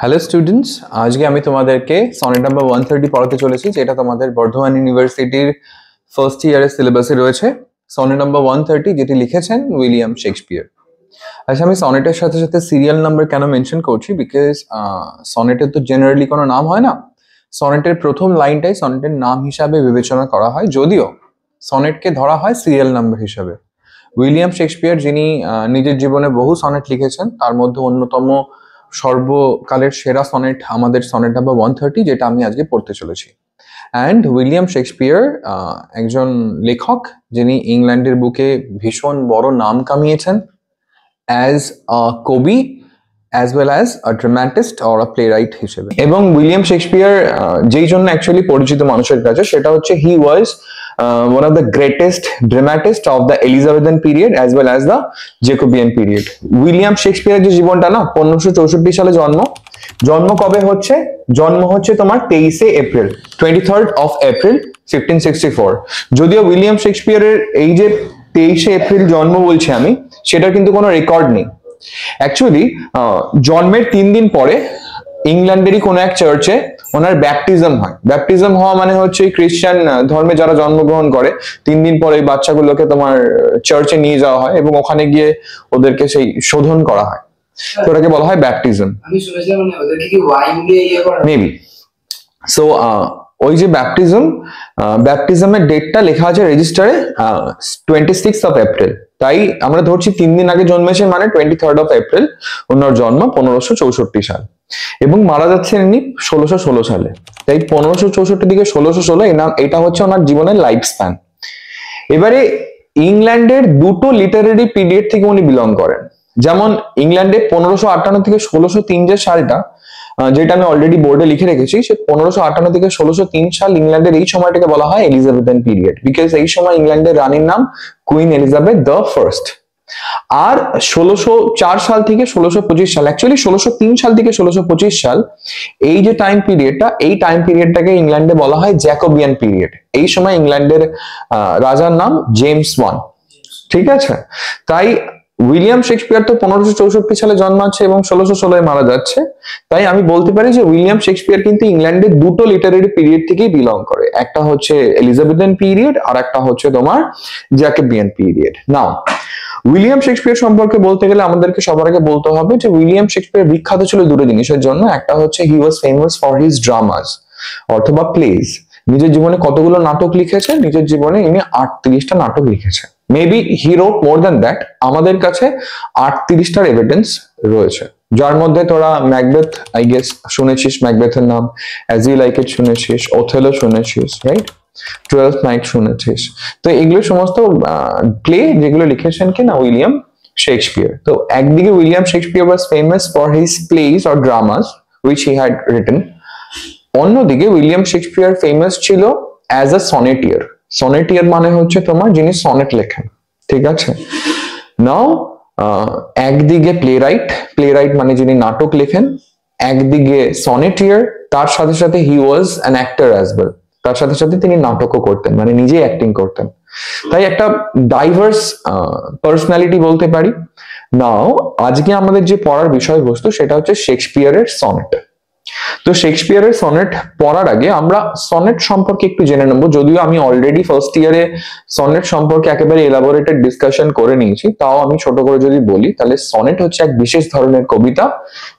Hello students, আজকে আমি তোমাদেরকে সনেট নাম্বার 130 পড়াতে চলেছি, যেটা তোমাদের বর্ধমান ইউনিভার্সিটির ফার্স্ট ইয়ারের সিলেবাসে রয়েছে। সনেট নাম্বার 130 যেটি লিখেছেন উইলিয়াম শেক্সপিয়ার। আচ্ছা, আমি সনেটের সাথে সাথে সিরিয়াল নাম্বার কেন মেনশন করছি, বিকজ সনেটের তো জেনারেলি কোনো নাম হয় না। সনেটের প্রথম লাইনটাই সনেটের নাম হিসাবে বিবেচনা করা হয়, যদিও সনেটকে ধরা হয় সিরিয়াল নাম্বার হিসাবে। উইলিয়াম শেক্সপিয়ার, যিনি নিজের জীবনে বহু সনেট লিখেছেন, তার মধ্যে অন্যতম সর্বকালের সেরা সনেট আমাদের সনেট নাম্বার 130, যেটা আমি আজকে পড়তে চলেছি। অ্যান্ড উইলিয়াম শেক্সপিয়ার একজন লেখক, যিনি ইংল্যান্ডের বুকে ভীষণ বড় নাম কামিয়েছেন অ্যাজ আ কবি as well as a dramatist or a play right হিসেবে। এবং উইলিয়াম শেক্সপিয়ার যেই জন্য অ্যাকচুয়ালি পরিচিত মানুষের কাছে, সেটা হচ্ছে he was one of the greatest dramatists of the Elizabethan period as well as the Jacobean period. William শেক্সপিয়ারের যে জীবনটা না, 1564 সালে জন্ম কবে হচ্ছে? জন্ম হচ্ছে তোমার 23 এপ্রিল, 23rd of April 1564। যদিও উইলিয়াম শেক্সপিয়ারের এই যে 23 এপ্রিল জন্ম বলছি আমি, সেটার কিন্তু কোনো রেকর্ড নেই। অ্যাকচুয়ালি জন্মের 3 দিন পরে ইংল্যান্ডেরই কোনো এক চার্চে ওনার ব্যাপটিজম হয়। ব্যাপটিজম হওয়া মানে হচ্ছে খ্রিস্টান ধর্মে যারা জন্মগ্রহণ করে 3 দিন পরে এই বাচ্চাগুলোকে তোমার চার্চে নিয়ে যাওয়া হয় এবং ওখানে গিয়ে ওদেরকে সেই শোধন করা হয়, তো ওটাকে বলা হয় ব্যাপটিজম। আমি শুনেছিলাম মানে ওদেরকে কি ওয়াইন দিয়ে ইয়ে করা মেবি। সো ওই যে ব্যাপটিজমের ডেটটা লেখা আছে রেজিস্টারে 26 অফ এপ্রিল। তাই আমরা ধরছি 3 দিন আগে জন্মেছে, মানে 23rd অফ এপ্রিল ওনার জন্ম 1564 সাল, এবং মারা যাচ্ছেন ইনি 1616 সালে। তাই 1564 থেকে 1616 এটা হচ্ছে ওনার জীবনের লাইফ স্প্যান। এবারে ইংল্যান্ডের দুটো লিটারেরি পিরিয়ড থেকে উনি বিলং করেন। যেমন ইংল্যান্ডে 1558 থেকে 1603 যে সালটা, যেটা আমি অলরেডি বোর্ডে লিখে রেখেছি, সে 1558 থেকে 1603 সাল ইংল্যান্ডের এই সময়টাকে বলা হয় এলিজাবেথান পিরিয়ড, বিকজ এই সময় ইংল্যান্ডের রানীর নাম কুইন এলিজাবেথ দ্য ফার্স্ট। আর 1604 সাল থেকে 1625 সাল, অ্যাকচুয়ালি 1603 সাল থেকে 1625 সাল, এই যে টাইম পিরিয়ডটা, এই টাইম পিরিয়ডটাকে ইংল্যান্ডে বলা হয় জ্যাকোবিয়ান পিরিয়ড। এই সময় ইংল্যান্ডের রাজার নাম জেমস ওয়ান, ঠিক আছে? তাই উইলিয়াম শেক্সপিয়ার তো 1564 সালে জন্মাচ্ছে এবং 1616 মারা যাচ্ছে। তাই আমি বলতে পারি যে উইলিয়াম শেক্সপিয়ার কিন্তু ইংল্যান্ডের দুটো লিটারেরি পিরিয়ড থেকেই বিলং করে, একটা হচ্ছে এলিজাবেথান পিরিয়ড আর একটা হচ্ছে তোমার জ্যাকোবিয়ান পিরিয়ড। নাও উইলিয়াম শেক্সপিয়ার সম্পর্কে বলতে গেলে আমাদেরকে সবার আগে বলতে হবে যে উইলিয়াম শেক্সপিয়ার বিখ্যাত ছিল দুটো জিনিসের জন্য। একটা হচ্ছে he was famous for his dramas অথবা প্লেজ। নিজের জীবনে কতগুলো নাটক লিখেছে? নিজের জীবনে ইনি 38টা নাটক লিখেছে। Maybe he wrote more than that. আমাদের কাছে 38টার এভিডেন্স রয়েছে, যার মধ্যে তোরা ম্যাকবেথ আই গেস শুনেছিস, ম্যাকবেথের নাম, অ্যাজ ইউ লাইক ইট শুনেছিস, ওথেলো শুনেছিস, রাইট? 12th নাইট শুনেছিস। তো এগুলো সমস্ত প্লে যেগুলো লিখেছেন কি না উইলিয়াম শেক্সপিয়ার। তো একদিকে William Shakespeare was famous for his place or dramas which he had written, অন্যদিকে উইলিয়াম শেক্সপিয়ার ফেমাস ছিল অ্যাজ আ সনেটিয়ার। সনেটিয়ার মানে হচ্ছে তোমার যিনি সনেট লেখেন, ঠিক আছে? নাও একদিকে প্লে রাইট মানে যিনি নাটক লেখেন, একদিকে সনেটিয়ার, তার সাথে সাথে he was an actor as well. তার সাথে সাথে তিনি নাটকও করতেন, মানে নিজেই অ্যাক্টিং করতেন। তাই একটা ডাইভার্স পার্সোনালিটি বলতে পারি। নাও আজকে আমাদের যে পড়ার বিষয়বস্তু সেটা হচ্ছে শেক্সপিয়ারের সনেট। তো শেক্সপিয়ারের সনেট পড়ার আগে আমরা সনেট সম্পর্কে একটু জেনে নেবো। যদিও আমি অলরেডি ফার্স্ট ইয়ারে সনেট সম্পর্কে একেবারে এলাবোরেটেড ডিসকাশন করে নিয়েছি, তাও আমি ছোট করে যদি বলি, তাহলে সনেট হচ্ছে এক বিশেষ ধরনের কবিতা,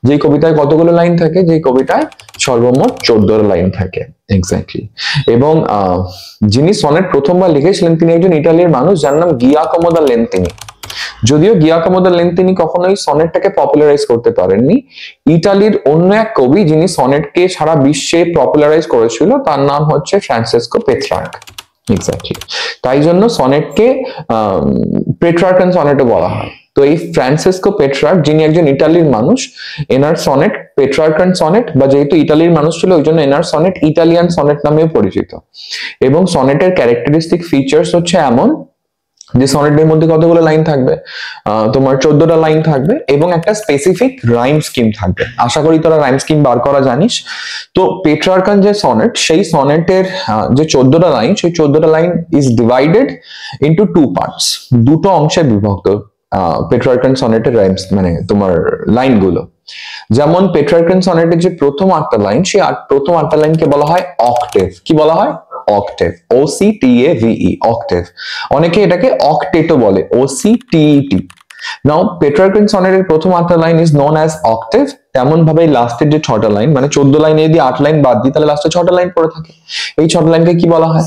যে কবিতায় কতগুলো লাইন থাকে? যে কবিতায় সর্বমোট 14 লাইন থাকে, এক্স্যাক্টলি। এবং যিনি সনেট প্রথমবার লিখেছিলেন তিনি একজন ইটালির মানুষ, যার নাম গিয়াকোমো দা লেন্তিনি। যদিও গিয়াকোমো দা লেন্তিনি কখনোই সনেটটাকে পপুলারাইজ করতে পারেননি। ইটালির অন্য এক কবি যিনি সনেটকে সারা বিশ্বে পপুলারাইজ করেছিল, তার নাম হচ্ছে ফ্রান্সিসকো পেট্রার্ক, এক্স্যাক্টলি। তাই জন্য সনেটকে পেট্রার্কান সনেটও বলা হয়। তো এই ফ্রান্সিসকো পেট্রার্ক, যিনি একজন ইটালির মানুষ, এনার সনেট পেট্রার্কান সনেট, বা যেহেতু ইটালির মানুষ ছিল ওই জন্য এনার সনেট ইটালিয়ান সনেট নামেও পরিচিত। এবং সনেটের ক্যারেক্টারিস্টিক ফিচার্স হচ্ছে এমন যে সনেটের মধ্যে কতগুলো লাইন থাকবে? তোমার 14টা লাইন থাকবে এবং একটা স্পেসিফিক রাইম স্কিম থাকবে। আশা করি তোরা রাইম স্কিম বার করা জানিস। তো পেট্রার্কান যে সনেট, সেই সনেটের যে 14টা লাইন, সেই 14টা line is divided into 2 parts, দুটো অংশে বিভক্ত। পেট্রার্কান সনেটের রাইমস মানে তোমার লাইনগুলো। যেমন পেট্রার্কান সনেটের যে প্রথম 8টা লাইন, সেই প্রথম 8টা লাইনকে বলা হয় অক্টেভ। কি বলা হয়? Octave, OCTAVE, octave. অনেকে এটাকে অক্টেটও বলে, OCTET। নাও পেট্রার্কান সনেটের প্রথম 8টা line is known as octave. তেমন ভাবে লাস্টের যে 6টা লাইন, মানে 14 লাইনে যদি 8 লাইন বাদ দিই তাহলে লাস্টে 6টা লাইন পড়ে থাকে। এই 6টা লাইনকে কি বলা হয়?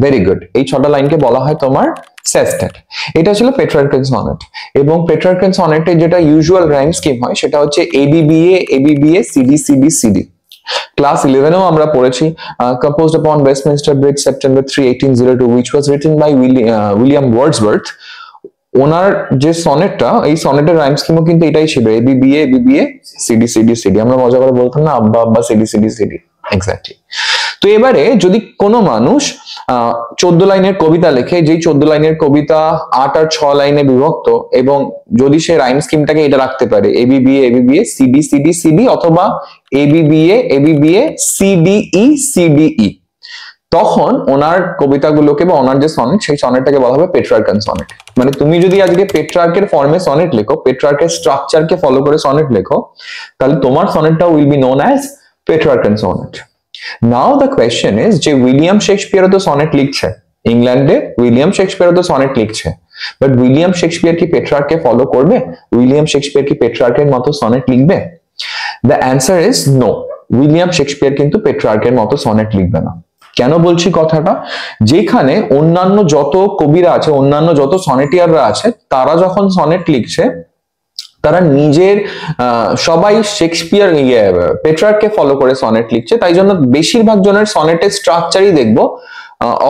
ভেরি গুড, এই 6টা লাইনকে বলা হয় তোমার সেস্টেট। এটা ছিল পেট্রার্কান সনেট। এবং পেট্রার্কান সনেটের যেটা ইউজুয়াল রাইম স্কিম হয় সেটা হচ্ছে ABBA ABBA CD CD CD। Class 11এও আমরা পড়েছি composed upon Westminster Bridge September 3, 1802, which was written by William Wordsworth। ওনার যে সনেটটা, এই সনেটের রাইম স্কিমও কিন্তু এটাই ছিল, ABBA ABBA CD CD CD। আমরা মজা করে বলতাম না আব্বা আব্বা CD CD CD, এক্স্যাক্টলি। তো এবারে যদি কোনো মানুষ 14 লাইনের কবিতা লেখে, যেই 14 লাইনের কবিতা 8 আর 6 লাইনে বিভক্ত, এবং যদি সে রাইম স্কিমটাকে এটা রাখতে পারে ABBA ABBA CD CD CD অথবা ABBA ABBA CDE CDE, তখন ওনার কবিতাগুলোকে বা ওনার যে সনেট, সেই সনেটটাকে বলা হবে পেট্রার্কান সনেট। মানে তুমি যদি আজকে পেট্রার্কের ফর্মে সনেট লেখো, পেট্রার্কের স্ট্রাকচারকে ফলো করে সনেট লেখো, তাহলে তোমার সনেটটা will be known as Petrarchan sonnet. Now the question is যে উইলিয়াম শেক্সপিয়ারও তো সনেট লিখছে, ইংল্যান্ডে উইলিয়াম শেক্সপিয়ারও তো সনেট লিখছে, বাট উইলিয়াম শেক্সপিয়ার কি পেট্রার্ককে ফলো করবে? উইলিয়াম শেক্সপিয়ার কি পেট্রার্কের মতো সনেট লিখবে? The answer is no, William Shakespeare কিন্তু পেট্রার্কের মতো সনেট লিখবে না। কেন বলছি কথাটা? যেখানে অন্যান্য যত কবিরা আছে, অন্যান্য যত সনেটিয়াররা আছে, তারা যখন সনেট লিখছে তারা নিজের সবাই শেক্সপিয়ার পেট্রার্ককে ফলো করে সনেট লিখছে, তাই জন্য বেশিরভাগ জনের সনেটের স্ট্রাকচারই দেখবো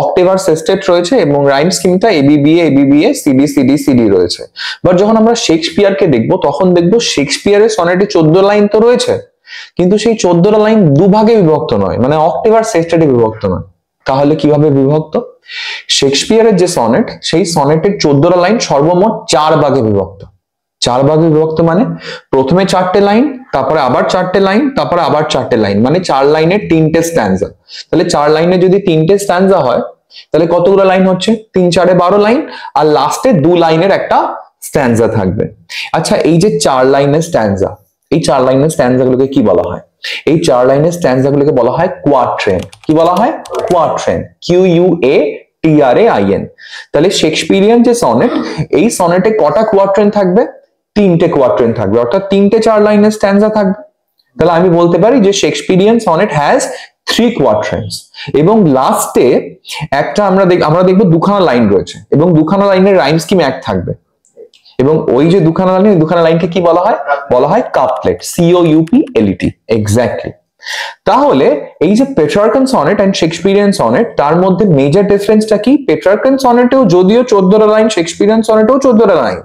অক্টেভ আর সেস্টেট রয়েছে এবং রাইম স্কিমটা ABBA ABBA CD CD CD রয়েছে। বাট যখন আমরা শেক্সপিয়ারকে দেখবো তখন দেখবো শেক্সপিয়ারের সনেটে 14 লাইন তো রয়েছে, কিন্তু সেই 14টা লাইন দুভাগে বিভক্ত নয়, মানে অক্টেভ আর সেস্টেটে বিভক্ত নয়। তাহলে কিভাবে বিভক্ত? শেক্সপিয়ারের যে সনেট, সেই সনেটের 14টা লাইন সর্বমোট 4 ভাগে বিভক্ত। 4 ভাগে বিভক্ত মানে প্রথমে 4টে লাইন, তারপরে আবার 4টে লাইন, তারপরে আবার 4টে লাইন, মানে 4 লাইনের 3টে স্ট্যান্জা। তাহলে 4 লাইনে যদি 3টে স্ট্যান্জা হয় তাহলে কতগুলো লাইন হচ্ছে? 3 4 12 লাইন, আর লাস্টে 2 লাইনের একটা স্ট্যান্জা থাকবে। আচ্ছা, এই যে 4 লাইনের স্ট্যান্জা, এই 4 লাইনের স্ট্যান্জা গুলোকে কি বলা হয়? এই 4 লাইনের স্ট্যান্জা গুলোকে বলা হয় কোয়াট্রেন। কি বলা হয়? Quatrain, QUATRAIN। তাহলে শেক্সপিয়ারিয়ান যে সনেট, এই সনেটে কটা কোয়াট্রেন থাকবে? 3টে কোয়াট্রেন থাকবে, অর্থাৎ 3টে 4 লাইনের স্ট্যান্জা থাকবে। তাহলে আমি বলতে পারি যে শেক্সপিয়ারিয়ান সনেট হ্যাজ 3 কোয়াট্রেন্স। এবং লাস্টে একটা আমরা দেখবো দুখানা লাইন রয়েছে, এবং দুখানা লাইনের রাইম স্কিম এক থাকবে, এবং ওই যে দুখানা লাইনকে কি বলা হয়? বলা হয় কাপলেট, COUPLET, এক্স্যাক্টলি। তাহলে এই যে Petrarchan sonnet and Shakespearean sonnet, তার মধ্যে মেজর ডিফারেন্সটা কি? পেট্রার্কান সনেটেও যদিও 14টা লাইন, শেক্সপিয়ারিয়ান সনেটেও 14টা line,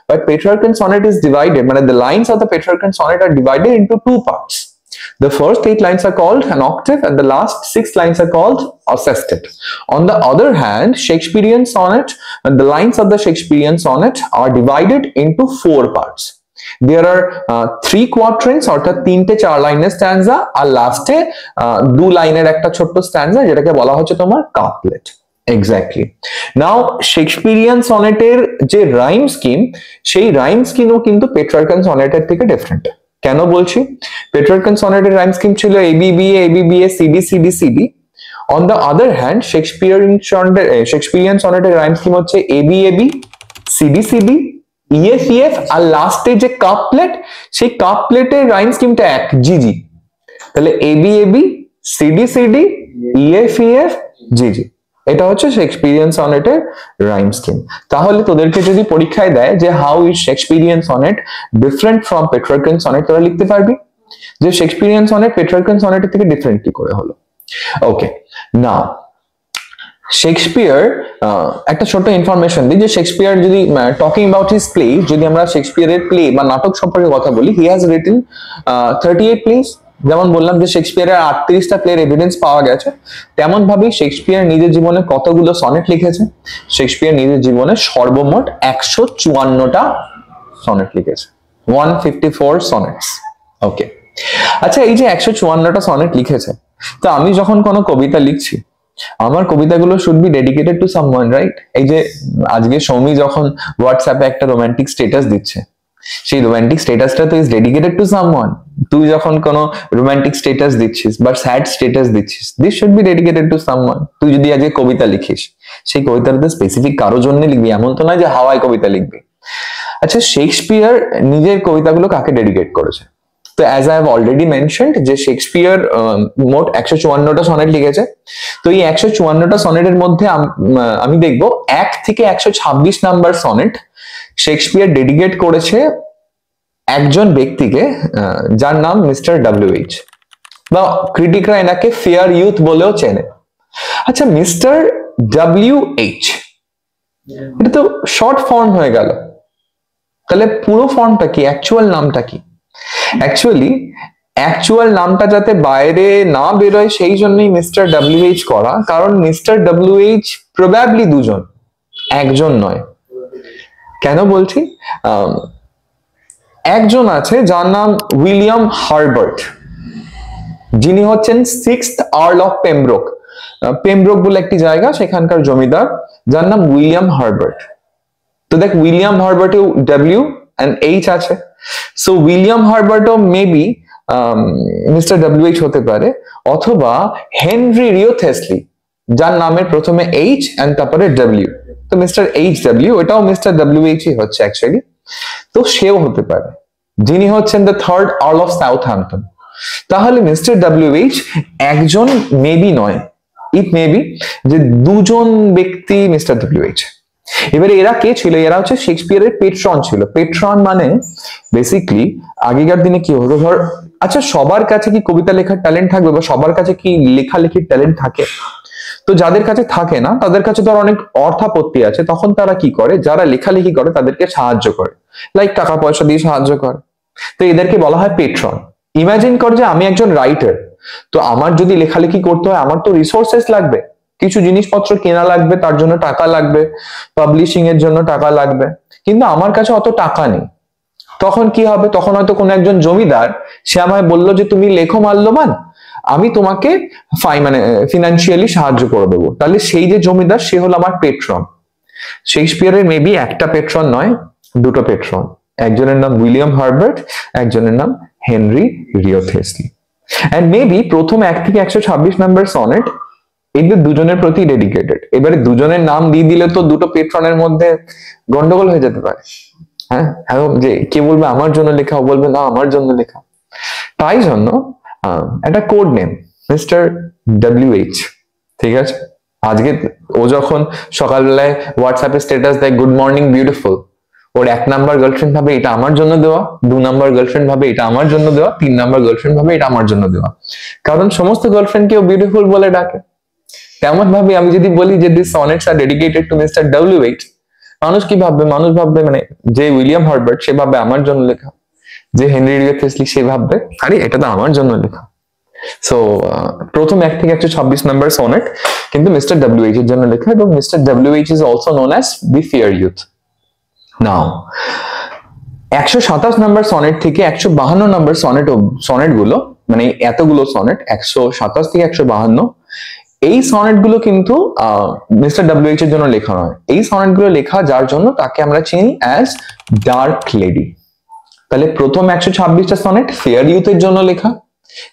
but Petrarchan sonnet is divided, মানে the lines of the Petrarchan sonnet are divided into 2 parts. The first 8 lines are called an octave and the last 6 lines are called a sestet. On the other hand, Shakespearean sonnet and the lines of the Shakespearean sonnet are divided into 4 parts. There are 3 quatrains, অর্থাৎ 3টে 4 লাইনের স্ট্যান্জা, আর লাস্টে 2 লাইনের একটা ছোট্ট স্ট্যান্জা, যেটাকে বলা হচ্ছে তোমার কাপলেট। এক্স্যাক্টলি। নাও শেক্সপিয়ারিয়ান সনেটের যে রাইম স্কিম, সেই রাইম স্কিমও কিন্তু পেট্রার্কান সনেটের থেকে ডিফারেন্ট। কেন বলছি? পেট্রার্কান সনেটের রাইম স্কিম ছিল ABBA ABBA CD CD CD। On the other hand Shakespearean সনেটের রাইম স্কিম হচ্ছে ABAB CD CD EFEF, আর লাস্টে যে কাপলেট, সেই কাপলেটের রাইম স্কিমটা এক, GG। তাহলে ABAB CD CD EFEF GG, এটা হচ্ছে শেক্সপিয়ারিয়ান সনেটের রাইম স্কিম। তাহলে তোদেরকে যদি পরীক্ষায় দেয় যে how is Shakespearean sonnet different from Petrarchan sonnet, তোরা লিখতে পারবি যে শেক্সপিয়ারিয়ান সনেট পেট্রার্কান সনেটের থেকে ডিফারেন্ট কি করে হলো। ওকে, না শেক্সপিয়ার, একটা ছোট ইনফরমেশন দিই যে শেক্সপিয়ার যদি টকিং অ্যাবাউট হিজ প্লে, যদি আমরা শেক্সপিয়ারের প্লে বা নাটক সম্পর্কে কথা বলি, হি হ্যাজ রিটেন 38 প্লেস। যেমন বললাম যে শেক্সপিয়ারের 38টা প্লের এভিডেন্স পাওয়া গেছে, তেমন ভাবেই শেক্সপিয়ার নিজের জীবনে কতগুলো সনেট লিখেছে? শেক্সপিয়ার নিজের জীবনে সর্বমোট 154টা সনেট লিখেছে, 154 সনেটস। ওকে, আচ্ছা, এই যে 154টা সনেট লিখেছে, তো আমি যখন কোনো কবিতা লিখছি, আমার কবিতাগুলো should be dedicated to someone, right? এই যে আজকে সৌমি যখন হোয়াটসঅ্যাপে একটা রোমান্টিক স্ট্যাটাস দিচ্ছে, সেই রোমান্টিক স্ট্যাটাসটা তো ইজ ডেডিকেটেড টু সামওয়ান। তুই যখন কোনো রোমান্টিক স্ট্যাটাস দিচ্ছিস বা স্যাড স্ট্যাটাস দিচ্ছিস, this should be dedicated to someone. তুই যদি আজকে কবিতা লিখিস, সেই কবিতাটা স্পেসিফিক কারো জন্য লিখবি, এমন তো নয় যে হাওয়ায় কবিতা লিখবি। আচ্ছা, শেক্সপিয়ার নিজের কবিতাগুলো কাকে ডেডিকেট করেছে? তো as I have already mentioned যে শেক্সপিয়ার মোট 154টা সনেট লিখেছে। তো এই 154টা সনেটের মধ্যে আমি দেখবো 1 থেকে 126 নাম্বার সনেট শেক্সপিয়ার ডেডিকেট করেছে একজন ব্যক্তিকে, যার নাম মিস্টার ডব্লিউ.এইচ, বা ক্রিটিকরা এনাকে ফেয়ার ইউথ বলেও চেনে। আচ্ছা, মিস্টার ডব্লিউ.এইচ, এটা তো শর্ট ফর্ম হয়ে গেল, তাহলে পুরো ফর্মটা কি, অ্যাকচুয়াল নামটা কি? অ্যাকচুয়াল নামটা যাতে বাইরে না বেরোয় সেই জন্যই মিস্টার ডব্লিউ.এইচ করা, কারণ মিস্টার ডব্লিউ.এইচ প্রবাবলি দুজন, একজন নয়। কেন বলছি? একজন আছে যার নাম উইলিয়াম হার্বার্ট, যিনি হচ্ছেন 6th Earl of Pembroke. Pembroke বলে একটি জায়গা, সেখানকার জমিদার, যার নাম উইলিয়াম হার্বার্ট। তো দেখ, উইলিয়াম হার্বার্টেও ডব্লিউ এন্ড এইচ আছে, সো উইলিয়াম হার্বার্টও মেবি মিস্টার ডব্লিউ.এইচ হতে পারে, অথবা হেনরি রিও থেসলি, যার নামের প্রথমে এইচ এন্ড তারপরে ডব্লিউ, তো মিস্টার এইচ ডব্লিউ, এটাও মিস্টার ডব্লিউ.এইচই হচ্ছে অ্যাকচুয়ালি। তো সেও হতে পারে, যিনি হচ্ছেন the 3rd Earl of Southampton. তাহলে মিস্টার ডব্লিউ.এইচ একজন মেবি নয়, ইট মেবি যে দুজন ব্যক্তি মিস্টার ডব্লিউ.এইচ। এবারে এরা কে ছিল? এরা হচ্ছে শেক্সপিয়ারের পেট্রন ছিল। পেট্রন মানে বেসিক্যালি আগেকার দিনে কি হতো, ধর, আচ্ছা সবার কাছে কি কবিতা লেখার ট্যালেন্ট থাকবে, বা সবার কাছে কি লেখালেখির ট্যালেন্ট থাকে? তো যাদের কাছে থাকে না, তাদের কাছে ধর অনেক অর্থাপত্তি আছে, তখন তারা কি করে, যারা লেখালেখি করে তাদেরকে সাহায্য করে, লাইক টাকা পয়সা দিয়ে সাহায্য করে। তো এদেরকে বলা হয় পেট্রন। ইমাজিন কর যে আমি একজন রাইটার, তো আমার যদি লেখালেখি করতে হয়, আমার তো রিসোর্সেস লাগবে, কিছু জিনিসপত্র কেনা লাগবে, তার জন্য টাকা লাগবে, পাবলিশিং এর জন্য টাকা লাগবে, কিন্তু আমার কাছে অত টাকা নেই। তখন কি হবে? তখন হয়তো কোনো একজন জমিদার, সে আমায় বললো যে তুমি লেখো মাল্যবান, আমি তোমাকে ফিনান্সিয়ালি সাহায্য করে দেবো। তাহলে সেই যে জমিদার, সে হলো আমার পেট্রন। শেক্সপিয়ারের মেবি একটা পেট্রন নয়, দুটো পেট্রন। একজনের নাম উইলিয়াম হার্বার্ট, একজনের নাম হেনরি রিও থেসলি। এন্ড মেবি প্রথম 1 থেকে 126 নাম্বার সনেট এদের দুজনের প্রতি ডেডিকেটেড। এবারে দুজনের নাম দিয়ে দিলে তো দুটো পেট্রনের মধ্যে গন্ডগোল হয়ে যেতে পারে। হ্যাঁ, যে কে বলবে আমার জন্য লেখা, ও বলবে না আমার জন্য লেখা। তাই জন্য একটা কোড নেম মিস্টার ডব্লিউ.এইচ, ঠিক আছে? আজকে ও যখন সকালবেলায় হোয়াটসঅ্যাপে স্ট্যাটাস দেয় গুড মর্নিং বিউটিফুল, ওর 1 নাম্বার গার্লফ্রেন্ড ভাবে এটা আমার জন্য দেওয়া, 2 নাম্বার গার্লফ্রেন্ড ভাবে এটা আমার জন্য দেওয়া, 3 নাম্বার গার্লফ্রেন্ড ভাবে এটা আমার জন্য দেওয়া, কারণ সমস্ত গার্লফ্রেন্ডকেও বিউটিফুল বলে ডাকে। তেমন ভাবে আমি যদি বলি যে this sonnets are dedicated to Mister W H, মানুষ কি ভাববে? মানুষ ভাববে মানে যে উইলিয়াম হার্বার্ট সে ভাববে আমার জন্য লেখা, যে হেনরি রিও থেসলি সে ভাববে আরে এটা তো আমার জন্য লেখা। সো প্রথম 1 থেকে 126 নাম্বার সনেট কিন্তু মিস্টার ডব্লিউ.এইচ এর জন্য লেখা, এবং Mister W H is also known as the fair youth. Now 127 number sonnet থেকে 152 নাম্বার সনেট গুলো, মানে এতগুলো সনেট 127 থেকে 152, এই সনেট গুলো কিন্তু মিস্টার ডব্লিউ.এইচ এর জন্য লেখা নয়। এই সনেট গুলো লেখা যার জন্য, তাকে আমরা চিনি অ্যাজ ডার্ক লেডি। তাহলে প্রথম 126টা সনেট ফেয়ার ইউথ এর জন্য লেখা,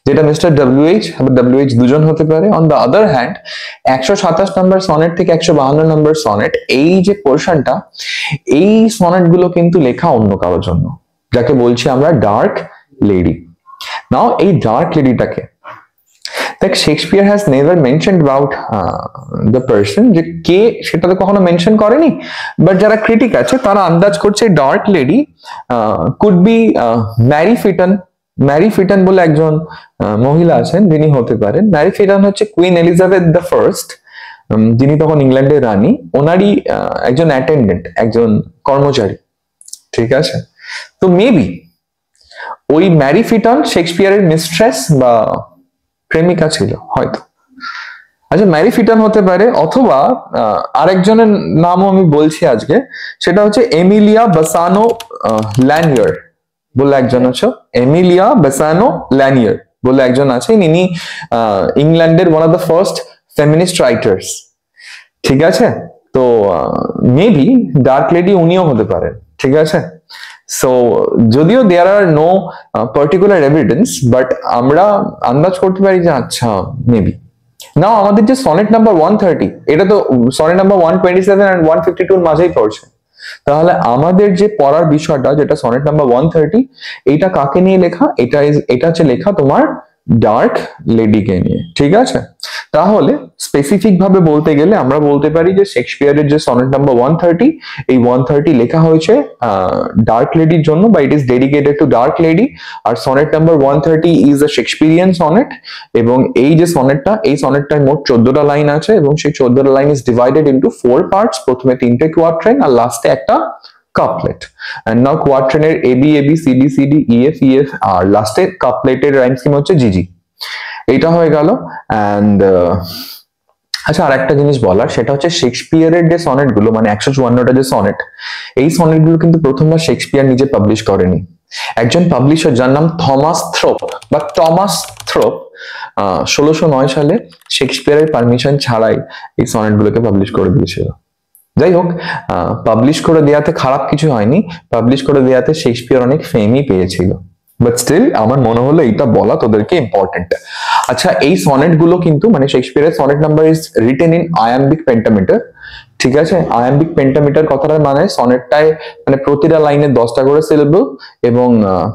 যেটা মিস্টার ডব্লিউ.এইচ, ডব্লিউ.এইচ দুজন হতে পারে। On the other hand 127 number sonnet থেকে 152 নাম্বার সনেট, এই যে পোর্শনটা, এই সনেট গুলো কিন্তু লেখা অন্য কারোর জন্য, যাকে বলছি আমরা ডার্ক লেডি। নাও এই ডার্ক লেডিটাকে দেখ, Shakespeare has never mentioned about the person, যে কে সেটা তো কখনো মেনশন করেনি, বাট যারা ক্রিটিক আছে তারা আন্দাজ করছে dark lady could be Mary Fitton. Mary Fitton বলে একজন মহিলা আছেন, যিনি হতে পারেন। ম্যারি ফিটন হচ্ছে কুইন এলিজাবেথ দ্য ফার্স্ট, যিনি তখন ইংল্যান্ডের রানী, ওনারই একজন অ্যাটেন্ডেন্ট, একজন কর্মচারী, ঠিক আছে? তো মেবি ওই ম্যারি ফিটন শেক্সপিয়ারের মিস্ট্রেস বা প্রেমিকা ছিল হয়তো। আচ্ছা, ম্যারি ফিটন হতে পারে, অথবা আরেকজনের নামও আমি বলছি আজকে, সেটা হচ্ছে এমিলিয়া বাসানো ল্যানিয়ার বলে একজন আছে। এমিলিয়া বাসানো ল্যানিয়ার বলে একজন আছেন, ইনি ইংল্যান্ডের one of the first feminist writers, ঠিক আছে? তো মেবি ডার্ক লেডি উনিও হতে পারেন, ঠিক আছে? সো যদিও দেয়ার আর নো পার্টিকুলার এভিডেন্স, বাট আমরা আন্দাজ করতে পারি যে আচ্ছা মেবি। নাও আমাদের যে সনেট নাম্বার 130, এটা তো সনেট নাম্বার 127 and 152 এর মাঝেই পড়ছে। তাহলে আমাদের যে পড়ার বিষয়টা, যেটা সনেট নাম্বার 130, এটা কাকে নিয়ে লেখা? এটা হচ্ছে লেখা তোমার ডার্ক লেডিকে নিয়ে, ঠিক আছে? তাহলে স্পেসিফিক ভাবে বলতে গেলে আমরা বলতে পারি যে শেক্সপিয়ারের যে সনেট নাম্বার 130, এই 130 লেখা হয়েছে ডার্ক লেডির জন্য, বা it is dedicated to dark lady. আর sonnet number 130 is a Shakespearean sonnet, এবং এই যে সনেটটা, এই সনেটটায় মোট 14টা লাইন আছে, এবং সেই 14টা line is divided into 4 parts. প্রথমে 3টে কোয়াট্রেন আর লাস্টে একটা কাপলেট। এন্ড নাও কোয়াট্রেনের A B C D E F আর লাস্টে কাপলেটের রাইম স্কিম হচ্ছে জিজি। এটা হয়ে গেল। এন্ড আচ্ছা, আর একটা জিনিস বলার, সেটা হচ্ছে শেক্সপিয়ারের যে সনেট গুলো, মানে 154টা যে সনেট, এই সনেট গুলো কিন্তু প্রথমবার শেক্সপিয়ার নিজে পাবলিশ করেনি। একজন পাবলিশার যার নাম থমাস থ্রোপ 1609 সালে শেক্সপিয়ারের পারমিশন ছাড়াই এই সনেট গুলোকে পাবলিশ করে দিয়েছিল। যাই হোক, পাবলিশ করে দেওয়াতে খারাপ কিছু হয়নি, পাবলিশ করে দেওয়াতে শেক্সপিয়ার অনেক ফেমই পেয়েছিল। বাট স্টিল আমার মনে হলো এইটা বলা তোদেরকে ইম্পর্টেন্ট। আচ্ছা, এই সনেট গুলো কিন্তু, মানে শেক্সপিয়ারের sonnet number is written in iambic pentameter, ঠিক আছে? আয়াম্বিক পেন্টামিটার কথাটার মানে সনেটটায় মানে প্রতিটা লাইনে 10টা করে সিলেবল, এবং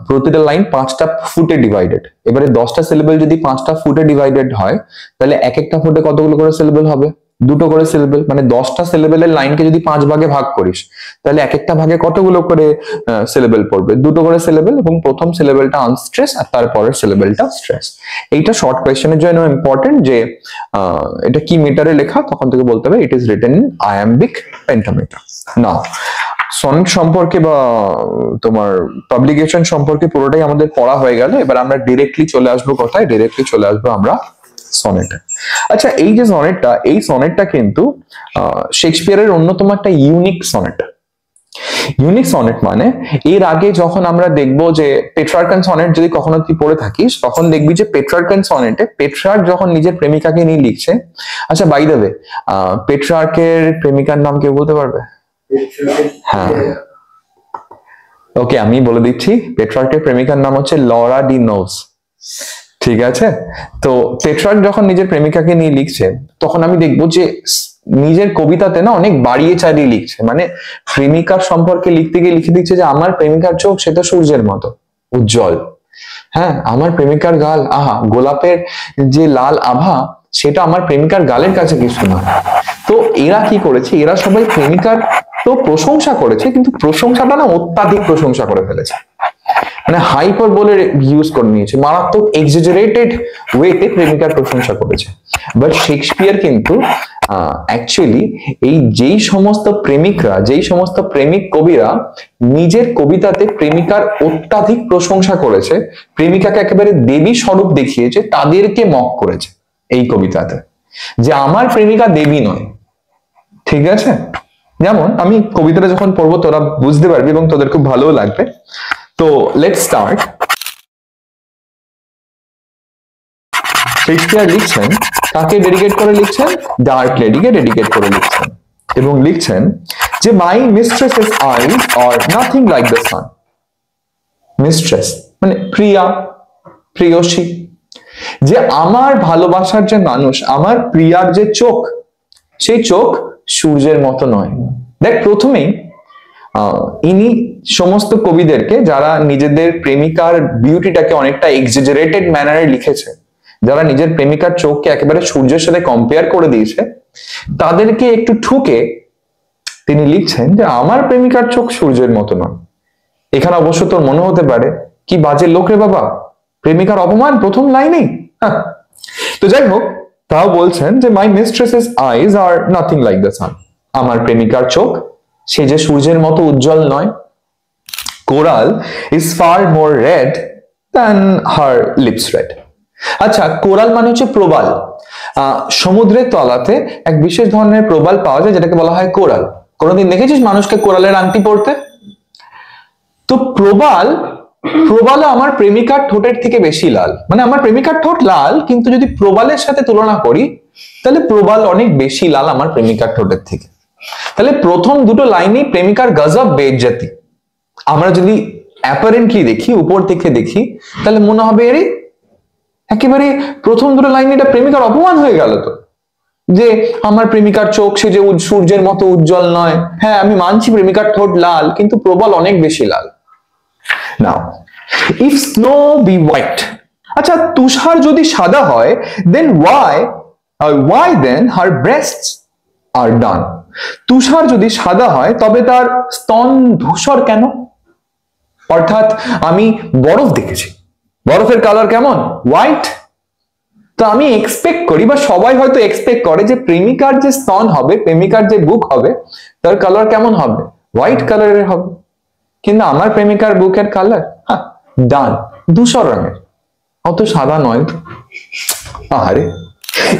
প্রতিটা লাইন 5টা ফুটে ডিভাইডেড। এবারে 10টা সিলেবল যদি 5টা ফুটে ডিভাইডেড হয়, তাহলে এক একটা ফুটে কতগুলো করে সিলেবল হবে? 2টো করে সিলেবল। মানে 10টা সিলেবলের লাইনকে যদি 5 ভাগে ভাগ করিস, তাহলে এক একটা ভাগে কতগুলো করে সিলেবল পড়বে? 2টো করে সিলেবল, এবং প্রথম সিলেবলটা আনস্ট্রেস আর তারপরের সিলেবলটা স্ট্রেস। এইটা শর্ট কোয়েশ্চেনের জন্য ইম্পর্টেন্ট, যে এটা কি মিটারে লেখা, তখন থেকে বলতে হবে it is written in iambic pentameter. Now sonnet সম্পর্কে বা তোমার পাবলিকেশন সম্পর্কে পুরোটাই আমাদের পড়া হয়ে গেল। এবার আমরা ডিরেক্টলি চলে আসবো কোথায়? ডিরেক্টলি চলে আসবো আমরা সনেটে। আচ্ছা, এই যে সনেটটা, এই সনেটটা কিন্তু শেক্সপিয়ারের অন্যতম একটা ইউনিক সনেট। ইউনিক সনেট মানে, এর আগে যখন আমরা দেখবো যে পেট্রার্কান সনেট যদি কখনো তুই পড়ে থাকিস, তখন দেখবি যে পেট্রার্কান সনেটে পেট্রার্ক যখন নিজের প্রেমিকাকে নিয়ে লিখছে। আচ্ছা, বাই দ্য ওয়ে, পেট্রার্কের প্রেমিকার নাম কেউ বলতে পারবে? হ্যাঁ, ওকে, আমি বলে দিচ্ছি। পেট্রার্কের প্রেমিকার নাম হচ্ছে লরা ডি নোস, ঠিক আছে? তো পেট্রার্ক যখন নিজের প্রেমিকাকে নিয়ে লিখছে, তখন আমি দেখবো যে নিজের কবিতাতে না অনেক বাড়িয়ে চাড়িয়ে লিখছে। মানে প্রেমিকার সম্পর্কে লিখতে গিয়ে লিখে দিচ্ছে যে আমার প্রেমিকার চোখ সেটা সূর্যের মতো উজ্জ্বল, হ্যাঁ, আমার প্রেমিকার গাল, আহা, গোলাপের যে লাল আভা, সেটা আমার প্রেমিকার গালের কাছে কিছু না। তো এরা কি করেছে? এরা সবাই প্রেমিকার তো প্রশংসা করেছে, কিন্তু প্রশংসাটা না অত্যাধিক প্রশংসা করে ফেলেছে, মানে হাইপার বলে ইউজ করে নিয়েছে, মারাত্মক এক্সাজারেটেড ওয়েতে প্রেমিকার প্রশংসা করেছে। বাট শেক্সপিয়ার কিন্তু অ্যাকচুয়ালি এই যেই সমস্ত প্রেমিকরা, যেই সমস্ত প্রেমিক কবিরা নিজের কবিতাতে প্রেমিকার অত্যাধিক প্রশংসা করেছে, প্রেমিকাকে একেবারে দেবী স্বরূপ দেখিয়েছে, তাদেরকে মক করেছে এই কবিতাতে, যে আমার প্রেমিকা দেবী নয়, ঠিক আছে? যেমন আমি কবিতাটা যখন পড়বো তোরা বুঝতে পারবি এবং তোদের খুব ভালো লাগবে। তো লেটস স্টার্ট। শেক্সপিয়ার লিখছেন, কাকে ডেডিকেট করে লিখছেন? ডার্ক লেডিকে ডেডিকেট করে লিখছেন, এবং লিখছেন যে my mistress's eyes are nothing like the sun. Mistress মানে প্রিয়া, প্রিয়সী, যে আমার ভালোবাসার যে মানুষ, আমার প্রিয়ার যে চোখ, সেই চোখ সূর্যের মতো নয়। দেখ, প্রথমেই ইনি সমস্ত কবিদেরকে, যারা নিজেদের প্রেমিকার বিউটিটাকে অনেকটা এক্সাজারেটেড ম্যানারে লিখেছে, যারা নিজের প্রেমিকার চোখকে একেবারে সূর্যের সাথে কম্পেয়ার করে দিয়েছে, তাদেরকে একটু ঠুকে তিনি লিখছেন যে আমার প্রেমিকার চোখ সূর্যের মতো নয়। এখানে অবশ্য তোর মনে হতে পারে কি বাজে লোক রে বাবা, প্রেমিকার অপমান প্রথম লাইনেই। তো যাই হোক, তাও বলছেন যে my mistress's eyes are nothing like the sun, আমার প্রেমিকার চোখ সে যে সূর্যের মতো উজ্জ্বল নয়। Coral is far more red than her lips red. আচ্ছা, কোরাল মানে হচ্ছে প্রবাল। সমুদ্রের তলাতে এক বিশেষ ধরনের প্রবাল পাওয়া যায়, যেটাকে বলা হয় কোরাল। কোনোদিন দেখেছিস মানুষকে কোরালের আংটি পরতে? তো প্রবাল প্রবালে আমার প্রেমিকার ঠোঁটের থেকে বেশি লাল, মানে আমার প্রেমিকার ঠোঁট লাল, কিন্তু যদি প্রবালের সাথে তুলনা করি তাহলে প্রবাল অনেক বেশি লাল আমার প্রেমিকার ঠোঁটের থেকে। তাহলে প্রথম দুটো লাইনেই প্রেমিকার গজব বেইজ্জতি। আমরা যদি অ্যাপারেন্টলি দেখি, উপর থেকে দেখি, তাহলে মনে হবে এর একেবারে প্রথম দুটো লাইনে এটা প্রেমিকার অপমান হয়ে গেল। তো যে আমার প্রেমিকার চোখ সে যে সূর্যের মতো উজ্জ্বল নয়, হ্যাঁ আমি মানছি প্রেমিকার ঠোঁট লাল, কিন্তু প্রবাল অনেক বেশি লাল। নাও if snow be white, আচ্ছা তুষার যদি সাদা হয়, then why then her breasts are done? তুষার যদি সাদা হয় তবে তার স্তন ধূসর কেন? অর্থাৎ আমি বরফ দেখেছি, বরফের কালার কেমন? হোয়াইট। তো আমি এক্সপেক্ট করি, বা সবাই হয়তো এক্সপেক্ট করে, যে প্রেমিকার যে স্তন হবে, প্রেমিকার যে বুক হবে, তার কালার কেমন হবে? হোয়াইট কালারের হবে। কিন্তু আমার প্রেমিকার বুকের কালার ডান, ধূসর রঙের, অত সাদা নয়। আরে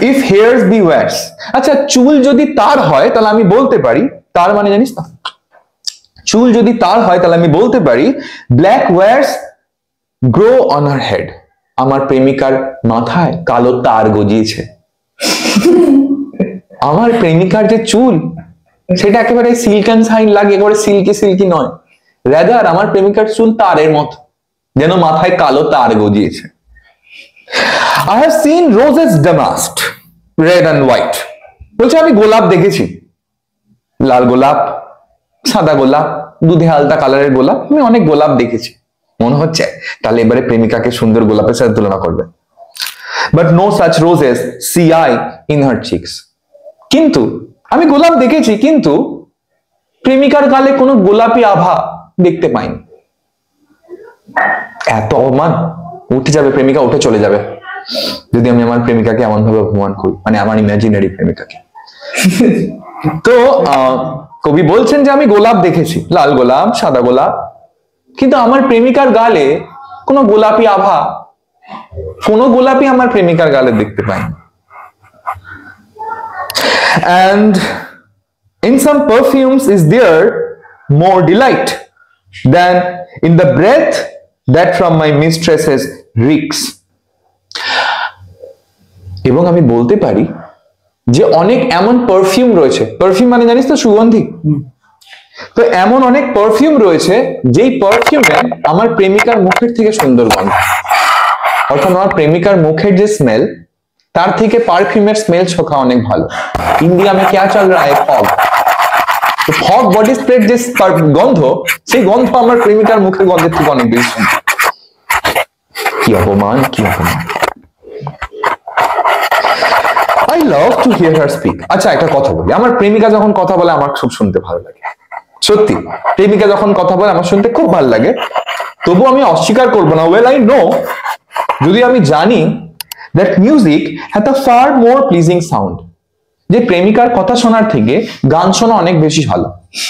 ইফ হেয়ার্স বি ওয়্যার্স, আচ্ছা চুল যদি তার হয় তাহলে আমি বলতে পারি, তার মানে জানিস না, চুল যদি তার হয় তাহলে আমি বলতে পারি black wires grow on her head, আমার প্রেমিকার মাথায় কালো তার গজিয়েছে। আমার প্রেমিকার যে চুল সেটা একেবারে সিল্ক অ্যান্ড শাইন লাগে, একেবারে সিল্কি সিল্কি নয়, রাদার আমার প্রেমিকার চুল তারের মতো, যেন মাথায় কালো তার গজিয়েছে। I have seen roses damasked red and white, বলছে আমি গোলাপ দেখেছি, লাল গোলাপ, সাদা গোলাপ, দুধে আলতা কালারের গোলাপ, আমি অনেক গোলাপ দেখেছি। মনে হচ্ছে তাহলে এবারে প্রেমিকাকে সুন্দর গোলাপের সাথে তুলনা করবে। But no such roses see I in her cheeks, কিন্তু আমি গোলাপ দেখেছি, কিন্তু প্রেমিকার গালে কোনো গোলাপি আভা দেখতে পাইনি। এত অপমান, উঠে যাবে প্রেমিকা, উঠে চলে যাবে যদি আমি আমার প্রেমিকাকে এমন ভাবে অপমান করি, মানে আমার ইমাজিনারি প্রেমিকাকে। তো কবি বলছেন যে আমি গোলাপ দেখেছি, লাল গোলাপ, সাদা গোলাপ, কিন্তু আমার প্রেমিকার গালে কোনো গোলাপি আভা, কোনো গোলাপি আমার প্রেমিকার গালে দেখতে পাইনি। And in some perfumes is there more delight than in the breath that from my mistress's reeks. এবং আমি বলতে পারি যে অনেক এমন পারফিউম রয়েছে, পারফিউম মানে জানিস তো সুগন্ধি, তো এমন অনেক পারফিউম রয়েছে যেই পারফিউমে আমার প্রেমিকার মুখের থেকে সুন্দর গন্ধ। অর্থাৎ আমার প্রেমিকার মুখের যে স্মেল, তার থেকে পারফিউমের স্মেল ছোঁকা অনেক ভালো। ইন্ডিয়া में क्या चल रहा है? फॉग। তো ফগ বডি স্প্রে যে গন্ধ, সেই গন্ধ আমার প্রেমিকার মুখের গন্ধের থেকে অনেক বেশি সুন্দর। কি অপমান, কি অপমান। I love to hear her speak. আচ্ছা একটা কথা বলি, আমার প্রেমিকা যখন কথা বলে আমার খুব শুনতে ভালো লাগে। সত্যি, প্রেমিকা যখন কথা বলে আমার শুনতে খুব ভালো লাগে। তবু আমি অস্বীকার করবো না, well I know, যদি আমি জানি that music has a far more pleasing sound, যে প্রেমিকার কথা শোনার থেকে গান শোনা অনেক বেশি ভালো।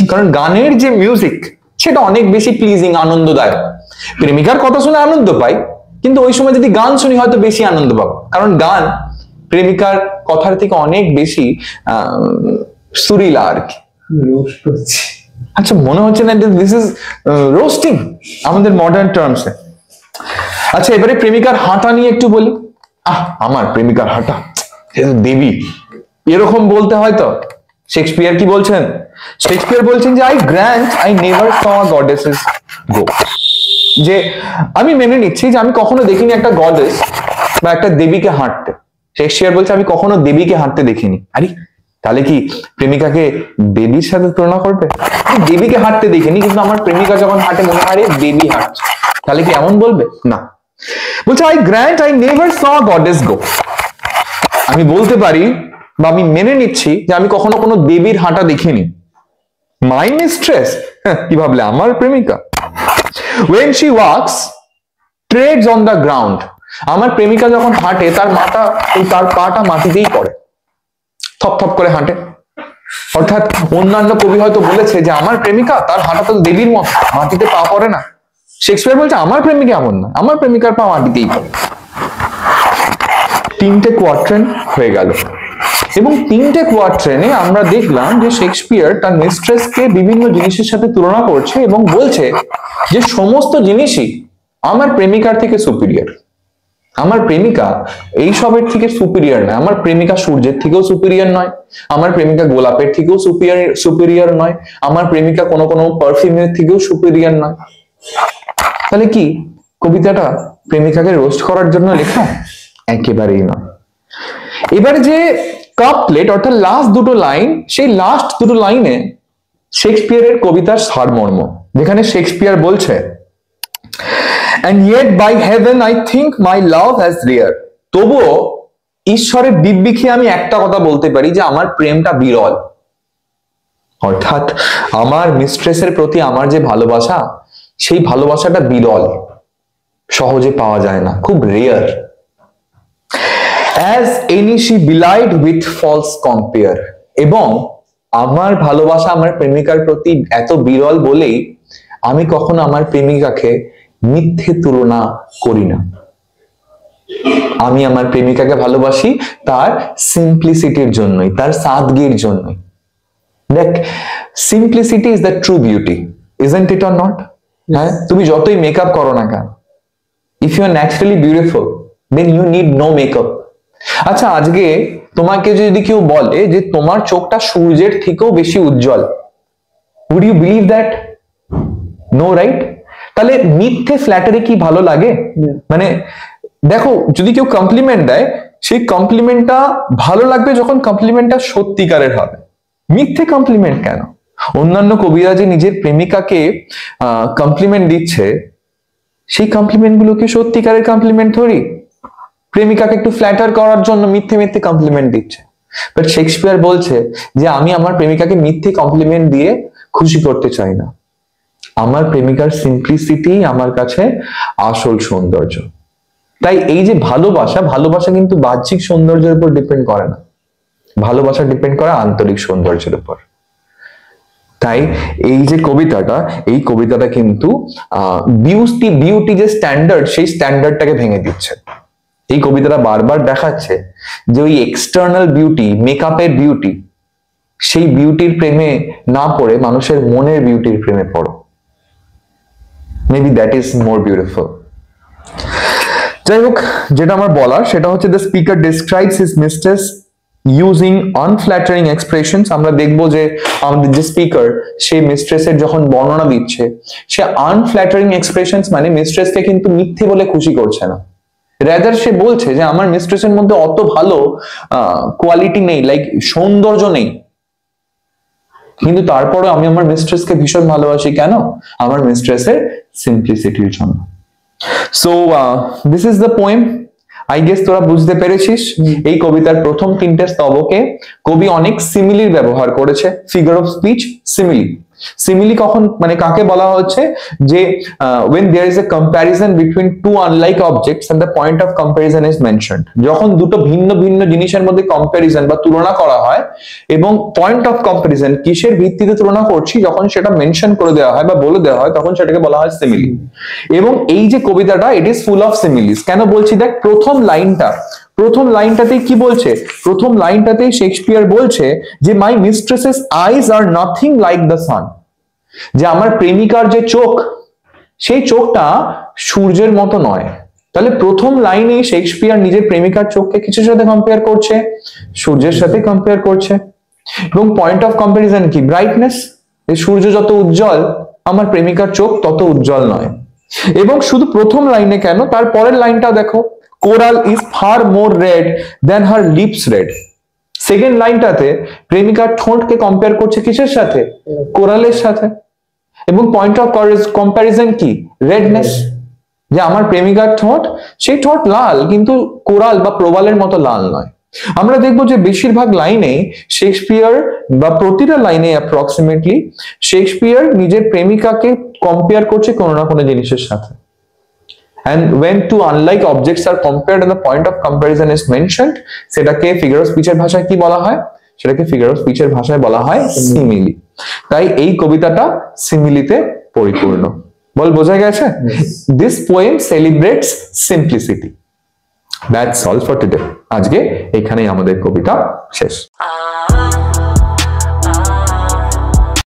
কারণ গানের যে মিউজিক সেটা অনেক বেশি প্লিজিং, আনন্দদায়ক। প্রেমিকার কথা শুনে আনন্দ পাই, কিন্তু ওই সময় যদি গান শুনি হয়তো বেশি আনন্দ পাবো, কারণ গান প্রেমিকার কথার থেকে অনেক বেশি সুরিলা আর কি। আচ্ছা মনে হচ্ছে না দিস ইজ রোস্টিং আমাদের মডার্ন টার্মসে। আচ্ছা এবারে প্রেমিকার হাঁটা নিয়ে একটু বলি। আমার প্রেমিকার হাঁটা দেবী, এরকম বলতে হয় তো। শেক্সপিয়ার কি বলছেন? শেক্সপিয়ার বলছেন যে I grant I never saw goddesses go, যে আমি মেনে নিচ্ছি যে আমি কখনো দেখিনি একটা গডেস বা একটা দেবীকে হাঁটতে। শেক্সপিয়ার বলছে আমি কখনো দেবীকে হাঁটতে দেখিনি। আরে তাহলে কি প্রেমিকাকে দেবীর সাথে তুলনা করবে? দেবীকে হাঁটতে দেখিনি, কিন্তু আমার প্রেমিকা যখন হাঁটে মনে হয় দেবী হাঁটছে, তাহলে কি এমন বলবে? না, বলছে I grant I never saw goddess go, আমি বলতে পারি বা আমি মেনে নিচ্ছি যে আমি কখনো কোনো দেবীর হাঁটা দেখিনি। মাই মিস্ট্রেস, কি ভাবলে? আমার প্রেমিকা। when she walks treads on the ground, আমার প্রেমিকা যখন হাঁটে তার পাটা মাটিতেই পড়ে, থপ থপ করে হাঁটে। অর্থাৎ অন্যান্য কবি হয়তো বলেছে যে আমার প্রেমিকা তার হাঁটা তো দেবীর মতো, মাটিতে পা পড়ে না। শেক্সপিয়ার বলছে আমার প্রেমিকা এমন না, আমার প্রেমিকার পা মাটিতেই পড়ে। তিনটে কোয়াট্রেন হয়ে গেল, এবং তিনটে কোয়াট্রেনে আমরা দেখলাম যে শেক্সপিয়ার তার মিস্ট্রেসকে বিভিন্ন জিনিসের সাথে তুলনা করছে এবং বলছে যে সমস্ত জিনিসই আমার প্রেমিকার থেকে সুপিরিয়র। আমার প্রেমিকা এইসবের থেকে সুপিরিয়র নয়। আমার প্রেমিকা সূর্যের থেকেও সুপিরিয়র নয়, আমার প্রেমিকা গোলাপের থেকেও সুপিরিয়র নয়, আমার প্রেমিকা কোনো কোনো পারফিউমের থেকেও সুপিরিয়র নয়। তাহলে কি কবিতাটা প্রেমিকাকে রোস্ট করার জন্য লেখা? একেবারেই নয়। এবারে যে কাপলেট অর্থাৎ লাস্ট দুটো লাইন, সেই লাস্ট দুটো লাইনে শেক্সপিয়ারের কবিতার সারমর্ম, যেখানে শেক্সপিয়ার বলছে and yet by heaven I think my love has rare, তবুও ঈশ্বরের দিব্যিকে আমি একটা কথা বলতে পারি যে আমার প্রেমটা বিরল। অর্থাৎ আমার মিস্ট্রেসের প্রতি আমার যে ভালোবাসা, সেই ভালোবাসাটা বিরল, সহজে পাওয়া যায় না, খুব rare. as any she belied with false compare, এবং আমার ভালোবাসা আমার প্রেমিকার প্রতি এত বিরল বলেই আমি কখনো আমার প্রেমিকাকে মিথ্যে তুলনা করি না। আমি আমার প্রেমিকাকে ভালোবাসি তার সিম্পলিসিটির জন্যই, তার সাদগির জন্যই। দেখ, simplicity is the true beauty, isn't it or not? হ্যাঁ, তুমি যতই মেকআপ করো না কেন, if you are naturally beautiful then you need no makeup. আচ্ছা, আজকে তোমাকে যদি কেউ বলে যে তোমার চোখটা সূর্যের থেকেও বেশি উজ্জ্বল, would you believe that? No, right? তাহলে মিথ্যে ফ্ল্যাটারি কি ভালো লাগে? মানে দেখো, যদি কেউ কমপ্লিমেন্ট দেয়, সেই কমপ্লিমেন্টটা ভালো লাগবে যখন কমপ্লিমেন্টটা সত্যিকারের হবে। মিথ্যে কমপ্লিমেন্ট কেন? অন্যান্য কবিরা যে নিজের প্রেমিকাকে কমপ্লিমেন্ট দিচ্ছে, সেই কমপ্লিমেন্ট গুলো কি সত্যিকারের কমপ্লিমেন্ট থরি? প্রেমিকাকে একটু ফ্ল্যাটার করার জন্য মিথ্যে মিথ্যে কমপ্লিমেন্ট দিচ্ছে। বাট শেক্সপিয়ার বলছে যে আমি আমার প্রেমিকাকে মিথ্যে কমপ্লিমেন্ট দিয়ে খুশি করতে চাই না। আমার প্রেমিকার সিম্পলিসিটি আমার কাছে আসল সৌন্দর্য। তাই এই যে ভালোবাসা, ভালোবাসা কিন্তু বাহ্যিক সৌন্দর্যের উপর ডিপেন্ড করে না, ভালোবাসা ডিপেন্ড করে আন্তরিক সৌন্দর্যের উপর। তাই এই যে কবিতাটা, এই কবিতাটা কিন্তু বিউটি যে স্ট্যান্ডার্ড, সেই স্ট্যান্ডার্ডটাকে ভেঙে দিচ্ছে। এই কবিতাটা বারবার দেখাচ্ছে যে ওই এক্সটার্নাল বিউটি, মেকআপের বিউটি, সেই বিউটির প্রেমে না পড়ে মানুষের মনের বিউটির প্রেমে পড়ো। Maybe that is more beautiful. যাই হোক, যেটা আমার বলার সেটা হচ্ছে the speaker describes his mistress using unflattering expressions. আমরা দেখবো যে আমাদের যে স্পিকার, সে মিস্ট্রেসের যখন বর্ণনা দিচ্ছে, সে আনফ্ল্যাটারিং এক্সপ্রেশনস মানে মিস্ট্রেসকে কিন্তু মিথ্যে বলে খুশি করছে না, রাদার সে বলছে যে আমার মিস্ট্রেসের মধ্যে অত ভালো কোয়ালিটি নেই, লাইক সৌন্দর্য নেই, কিন্তু তারপরে আমি আমার মিস্ট্রেসকে ভীষণ ভালোবাসি। কেন? আমার মিস্ট্রেসের সিম্পলিসিটির জন্য। So this is the poem. I guess তোরা বুঝতে পেরেছিস। এই কবিতার প্রথম তিনটে স্তবকে কবি অনেক সিমিলির ব্যবহার করেছে। Figure of speech, simile. Simile কখন মানে কাকে বলা হচ্ছে? যে when there is a comparison between two unlike objects and the point of comparison is mentioned, যখন দুটো ভিন্ন ভিন্ন জিনিসের মধ্যে কম্প্যারিজন বা তুলনা করা হয় এবং পয়েন্ট অফ কম্প্যারিজন কিসের ভিত্তিতে তুলনা করছি যখন সেটা মেনশন করে দেওয়া হয় বা বলে দেওয়া হয়, তখন সেটাকে বলা হয় সিমিলি। এবং এই যে কবিতাটা, it is full of similes. কেন বলছি? দেখ, প্রথম লাইনটাতেই কি বলছে? প্রথম লাইনটাতেই শেক্সপিয়ার বলছে যে my mistress's eyes are nothing like the সান, যে আমার প্রেমিকার যে চোখ, সেই চোখটা সূর্যের মতো নয়। তাহলে প্রথম লাইনে শেক্সপিয়ার নিজের প্রেমিকার চোখকে কিছুর সাথে কম্পেয়ার করছে, সূর্যের সাথে কম্পেয়ার করছে। এবং পয়েন্ট অফ কম্পারিজন কি? ব্রাইটনেস। এই সূর্য যত উজ্জ্বল, আমার প্রেমিকার চোখ তত উজ্জ্বল নয়। এবং শুধু প্রথম লাইনে কেন, তার পরের লাইনটা দেখো, coral is far more red than her lips red. Second লাইনটাতে প্রেমিকার ঠোঁটকে কম্পেয়ার করছে কিসের সাথে? কোরালের সাথে। এবং পয়েন্ট অফ কম্প্যারিজন কি? রেডনেস। যে আমার প্রেমিকার ঠোঁট, সেই ঠোঁট লাল, কিন্তু কোরাল বা প্রবালের মতো লাল নয়। আমরা দেখবো যে বেশিরভাগ লাইনে শেক্সপিয়ার বা প্রতিটা লাইনে অ্যাপ্রক্সিমেটলি শেক্সপিয়ার নিজের প্রেমিকাকে কম্পেয়ার করছে কোনো না কোনো জিনিসের সাথে। And when two unlike objects are compared and the point of comparison is mentioned, সেটাকে ফিগার অফ স্পিচের ভাষায় কি বলা হয়? সেটাকে ফিগার অফ স্পিচের ভাষায় বলা হয় সিমিলি। তাই এই কবিতাটা সিমিলিতে পরিপূর্ণ। বল, বোঝা গেছে? This poem celebrates simplicity. That's all for today. আজকে এখানেই আমাদের কবিতা শেষ।